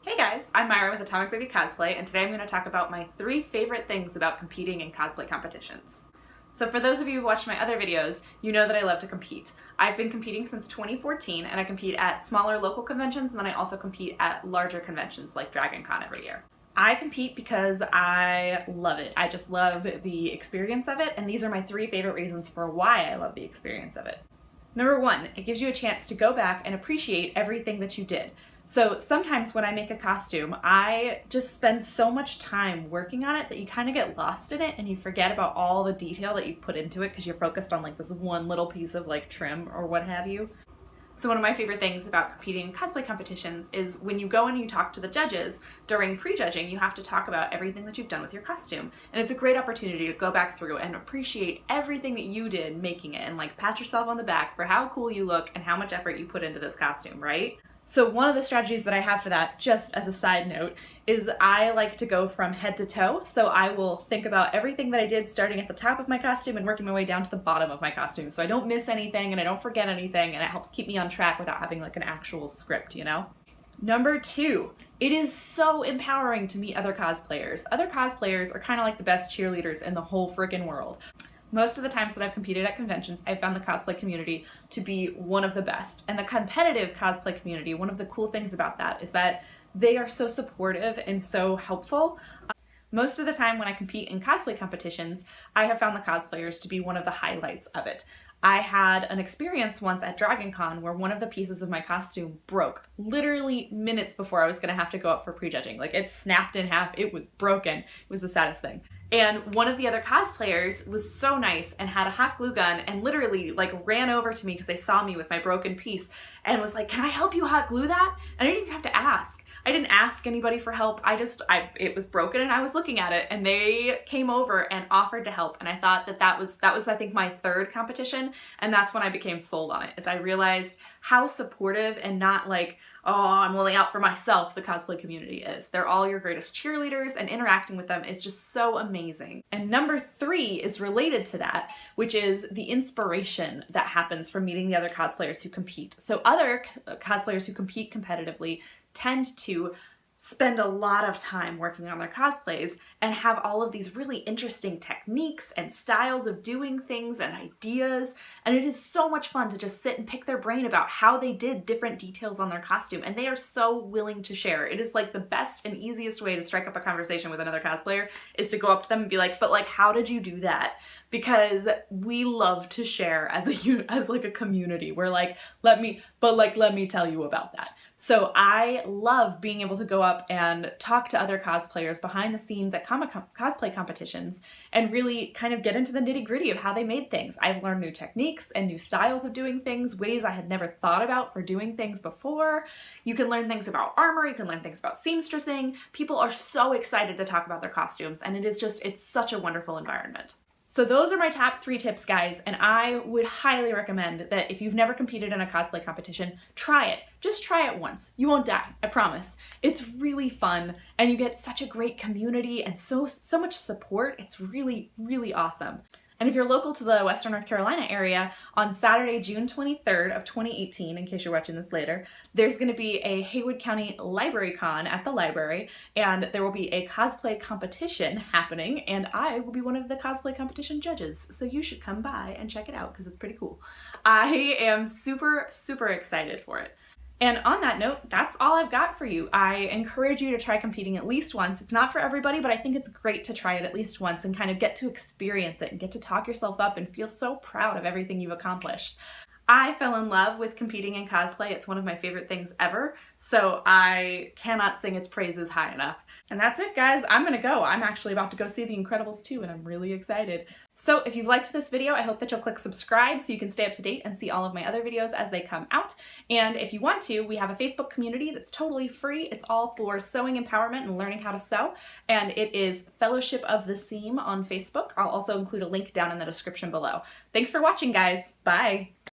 Hey guys, I'm Myra with Atomic Baby Cosplay, and today I'm going to talk about my 3 favorite things about competing in cosplay competitions. So for those of you who watched my other videos, you know that I love to compete. I've been competing since 2014, and I compete at smaller local conventions, and then I also compete at larger conventions like Dragon Con every year. I compete because I love it. I just love the experience of it, and these are my 3 favorite reasons for why I love the experience of it. Number 1, it gives you a chance to go back and appreciate everything that you did. So sometimes when I make a costume, I just spend so much time working on it that you kind of get lost in it and you forget about all the detail that you've put into it because you're focused on like this one little piece of like trim or what have you. So one of my favorite things about competing in cosplay competitions is when you go and you talk to the judges during prejudging, you have to talk about everything that you've done with your costume. And it's a great opportunity to go back through and appreciate everything that you did making it and like pat yourself on the back for how cool you look and how much effort you put into this costume, right? So one of the strategies that I have for that, just as a side note, is I like to go from head to toe. So I will think about everything that I did starting at the top of my costume and working my way down to the bottom of my costume. So I don't miss anything and I don't forget anything, and it helps keep me on track without having like an actual script, you know? Number 2, it is so empowering to meet other cosplayers. Other cosplayers are kind of like the best cheerleaders in the whole freaking world. Most of the times that I've competed at conventions, I've found the cosplay community to be one of the best. And the competitive cosplay community, one of the cool things about that is that they are so supportive and so helpful. Most of the time when I compete in cosplay competitions, I have found the cosplayers to be one of the highlights of it. I had an experience once at Dragon Con where one of the pieces of my costume broke literally minutes before I was going to have to go up for prejudging. Like, it snapped in half, it was broken. It was the saddest thing. And one of the other cosplayers was so nice and had a hot glue gun and literally like ran over to me because they saw me with my broken piece and was like, "Can I help you hot glue that?" And I didn't even have to ask. I didn't ask anybody for help. It was broken and I was looking at it, and they came over and offered to help. And I thought that was I think my 3rd competition, and that's when I became sold on it, as I realized how supportive and not like, "Oh, I'm only out for myself," the cosplay community is. They're all your greatest cheerleaders, and interacting with them is just so amazing. And number 3 is related to that, which is the inspiration that happens from meeting the other cosplayers who compete. So other cosplayers who compete competitively tend to spend a lot of time working on their cosplays and have all of these really interesting techniques and styles of doing things and ideas. And it is so much fun to just sit and pick their brain about how they did different details on their costume. And they are so willing to share. It is like the best and easiest way to strike up a conversation with another cosplayer is to go up to them and be like, "But like, how did you do that?" Because we love to share as like a community. We're like, let me tell you about that. So I love being able to go up and talk to other cosplayers behind the scenes at cosplay competitions and really kind of get into the nitty-gritty of how they made things. I've learned new techniques and new styles of doing things, ways I had never thought about for doing things before. You can learn things about armor, you can learn things about seamstressing. People are so excited to talk about their costumes, and it's such a wonderful environment. So those are my top 3 tips, guys, and I would highly recommend that if you've never competed in a cosplay competition, try it. Just try it once. You won't die, I promise. It's really fun, and you get such a great community and so much support. It's really, really awesome. And if you're local to the Western North Carolina area, on Saturday, June 23rd of 2018, in case you're watching this later, there's going to be a Haywood County Library Con at the library, and there will be a cosplay competition happening, and I will be one of the cosplay competition judges, so you should come by and check it out because it's pretty cool. I am super, super excited for it. And on that note, that's all I've got for you. I encourage you to try competing at least once. It's not for everybody, but I think it's great to try it at least once and kind of get to experience it and get to talk yourself up and feel so proud of everything you've accomplished. I fell in love with competing in cosplay. It's one of my favorite things ever, so I cannot sing its praises high enough. And that's it, guys. I'm gonna go. I'm actually about to go see The Incredibles 2, and I'm really excited. So if you've liked this video, I hope that you'll click subscribe so you can stay up to date and see all of my other videos as they come out. And if you want to, we have a Facebook community that's totally free. It's all for sewing empowerment and learning how to sew, and it is Fellowship of the Seam on Facebook. I'll also include a link down in the description below. Thanks for watching, guys. Bye.